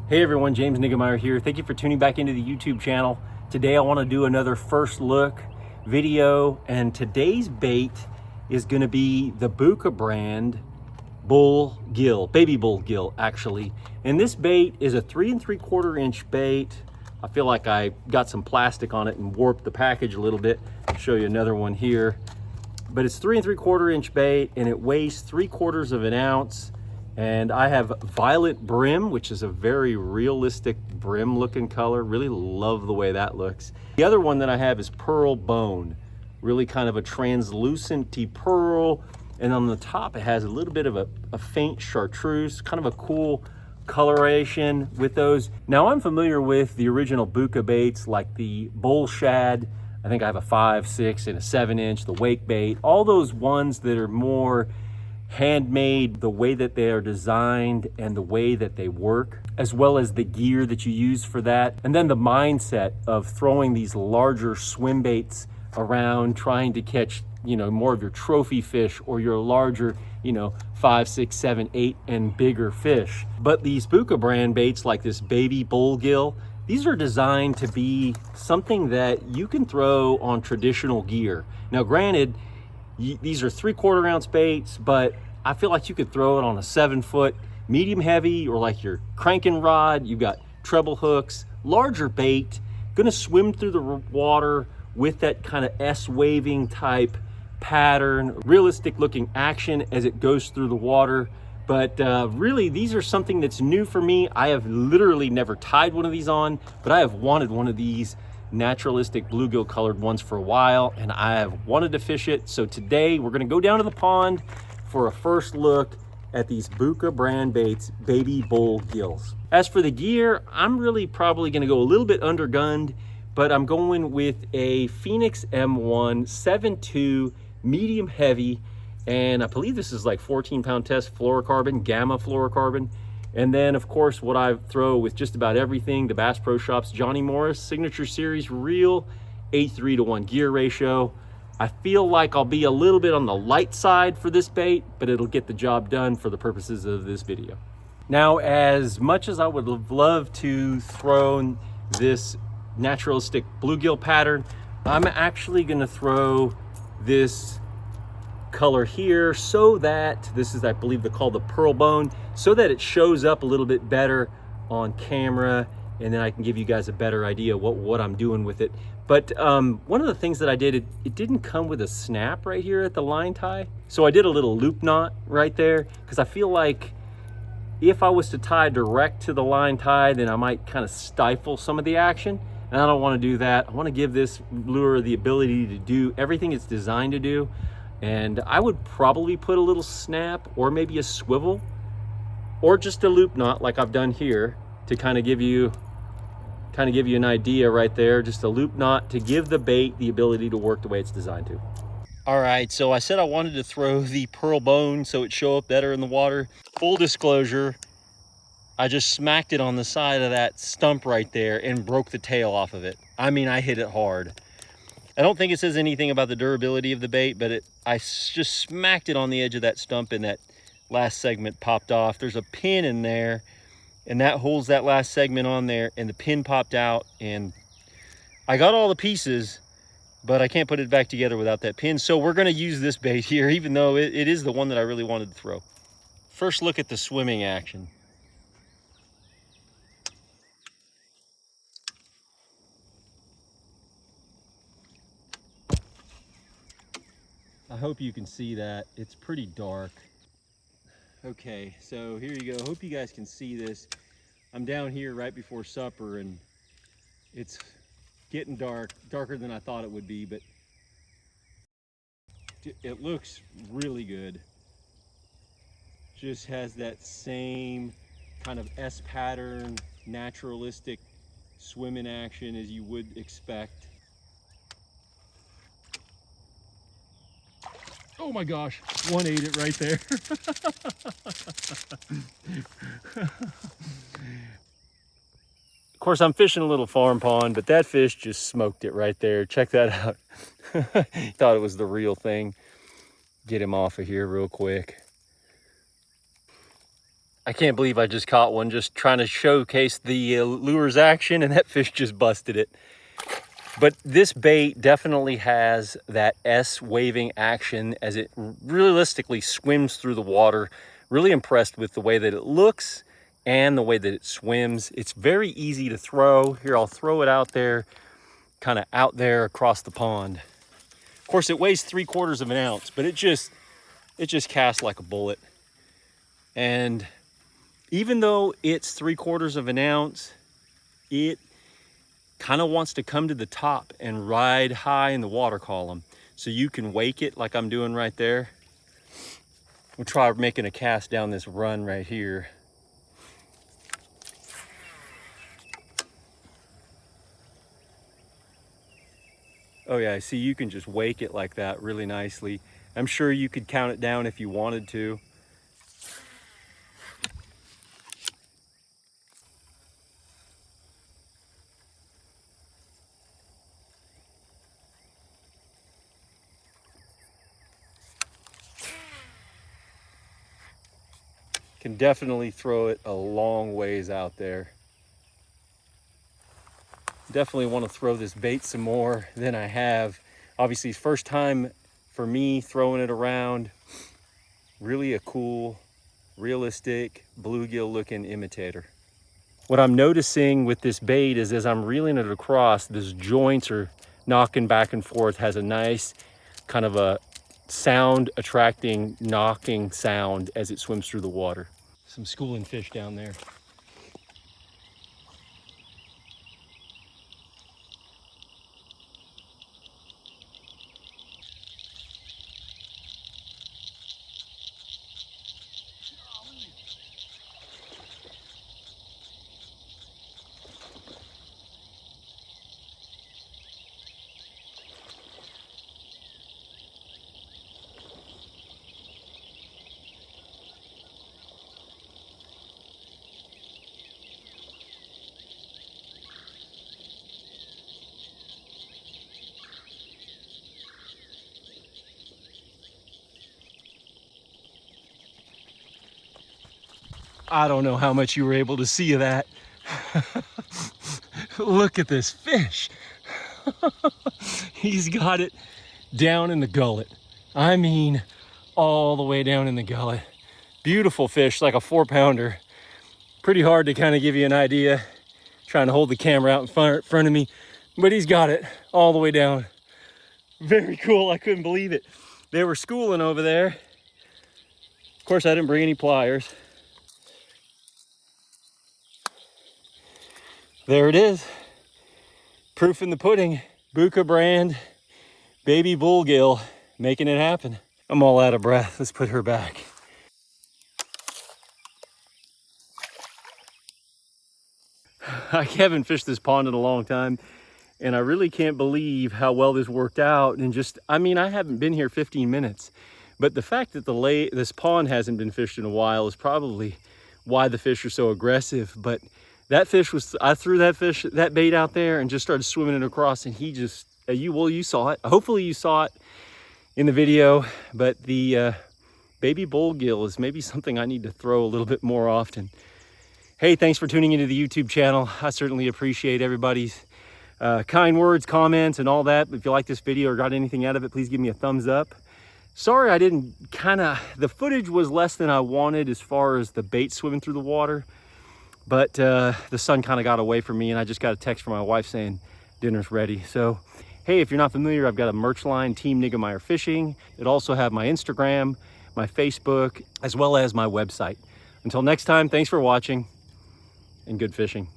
Hey everyone, James Niggemeyer here. Thank you for tuning back into the YouTube channel. Today I want to do another first look video, and today's bait is going to be the Bucca brand bull gill, baby bull gill actually. And this bait is a 3 3/4 inch bait. I feel like I got some plastic on it and warped the package a little bit. I'll show you another one here. But it's 3 3/4 inch bait and it weighs 3/4 of an ounce. And I have violet brim, which is a very realistic brim looking color. Really love the way that looks. The other one that I have is pearl bone, really kind of a translucent pearl. And on the top, it has a little bit of a faint chartreuse, kind of a cool coloration with those. Now I'm familiar with the original Bucca baits like the bull shad. I think I have a 5, 6, and a 7 inch, the wake bait, all those ones that are more handmade, the way that they are designed and the way that they work, as well as the gear that you use for that. And then the mindset of throwing these larger swim baits around, trying to catch, more of your trophy fish or your larger, 5, 6, 7, 8 and bigger fish. But these Bucca brand baits like this baby bull gill, these are designed to be something that you can throw on traditional gear. Now granted, these are 3/4 ounce baits, but I feel like you could throw it on a 7-foot medium heavy or like your cranking rod. You've got treble hooks, larger bait, gonna swim through the water with that kind of S-waving type pattern, realistic looking action as it goes through the water. But really, these are something that's new for me. I have literally never tied one of these on, but I have wanted one of these naturalistic bluegill colored ones for a while, and I have wanted to fish it. So today we're going to go down to the pond for a first look at these Bucca brand baits, baby bull gills. As for the gear, I'm really probably going to go a little bit undergunned, but I'm going with a Phoenix M1 7.2 medium heavy, and I believe this is like 14-pound test fluorocarbon, gamma fluorocarbon. And then, of course, what I throw with just about everything, the Bass Pro Shops Johnny Morris Signature Series reel, 8:3:1 gear ratio. I feel like I'll be a little bit on the light side for this bait, but it'll get the job done for the purposes of this video. Now, as much as I would have loved to throw this naturalistic bluegill pattern, I'm actually going to throw this color here so that this is, I believe, called the pearl bone, so that it shows up a little bit better on camera, and then I can give you guys a better idea what I'm doing with it. But one of the things that I did, it didn't come with a snap right here at the line tie, so I did a little loop knot right there, because I feel like if I was to tie direct to the line tie, then I might kind of stifle some of the action, and I don't want to do that. I want to give this lure the ability to do everything it's designed to do. And I would probably put a little snap or maybe a swivel or just a loop knot like I've done here to kind of give you an idea right there. Just a loop knot to give the bait the ability to work the way it's designed to. All right, so I said I wanted to throw the pearl bone so it show up better in the water. Full disclosure, I just smacked it on the side of that stump right there and broke the tail off of it. I mean, I hit it hard. I don't think it says anything about the durability of the bait, but I just smacked it on the edge of that stump and that last segment popped off. There's a pin in there and that holds that last segment on there, and the pin popped out, and I got all the pieces, but I can't put it back together without that pin. So we're going to use this bait here, even though it is the one that I really wanted to throw. First look at the swimming action. I hope you can see that. It's pretty dark. Okay, so here you go. Hope you guys can see this. I'm down here right before supper, and it's getting dark, darker than I thought it would be, but it looks really good. Just has that same kind of S pattern, naturalistic swimming action as you would expect. Oh my gosh, one ate it right there. Of course, I'm fishing a little farm pond, but that fish just smoked it right there. Check that out. Thought it was the real thing. Get him off of here real quick. I can't believe I just caught one just trying to showcase the lure's action, and that fish just busted it. But this bait definitely has that S waving action as it realistically swims through the water. Really impressed with the way that it looks and the way that it swims. It's very easy to throw. Here, I'll throw it out there, kind of out there across the pond. Of course, it weighs 3/4 of an ounce, but it just casts like a bullet. And even though it's 3/4 of an ounce, it kind of wants to come to the top and ride high in the water column. So you can wake it like I'm doing right there. We'll try making a cast down this run right here. Oh yeah, see, you can just wake it like that really nicely. I'm sure you could count it down if you wanted to. Can definitely throw it a long ways out there. Definitely want to throw this bait some more than I have. Obviously, first time for me throwing it around. Really a cool, realistic, bluegill looking imitator. What I'm noticing with this bait is as I'm reeling it across, these joints are knocking back and forth, has a nice kind of a sound attracting knocking sound as it swims through the water. Some schooling fish down there. I don't know how much you were able to see of that. Look at this fish. He's got it down in the gullet. I mean, all the way down in the gullet. Beautiful fish, like a 4-pounder. Pretty hard to kind of give you an idea. Trying to hold the camera out in front of me, but he's got it all the way down. Very cool, I couldn't believe it. They were schooling over there. Of course, I didn't bring any pliers. There it is. Proof in the pudding. Bucca brand, baby bullgill, making it happen. I'm all out of breath. Let's put her back. I haven't fished this pond in a long time, and I really can't believe how well this worked out. And just, I mean, I haven't been here 15 minutes, but the fact that this pond hasn't been fished in a while is probably why the fish are so aggressive. But that fish was, I threw that bait out there and just started swimming it across, and he just, you saw it. Hopefully you saw it in the video, but the baby bullgill is maybe something I need to throw a little bit more often. Hey, thanks for tuning into the YouTube channel. I certainly appreciate everybody's kind words, comments, and all that. If you like this video or got anything out of it, please give me a thumbs up. Sorry I didn't the footage was less than I wanted as far as the bait swimming through the water. But the sun kind of got away from me, and I just got a text from my wife saying dinner's ready. So, hey, if you're not familiar, I've got a merch line, Team Niggemeyer Fishing. It also have my Instagram, my Facebook, as well as my website. Until next time, thanks for watching, and good fishing.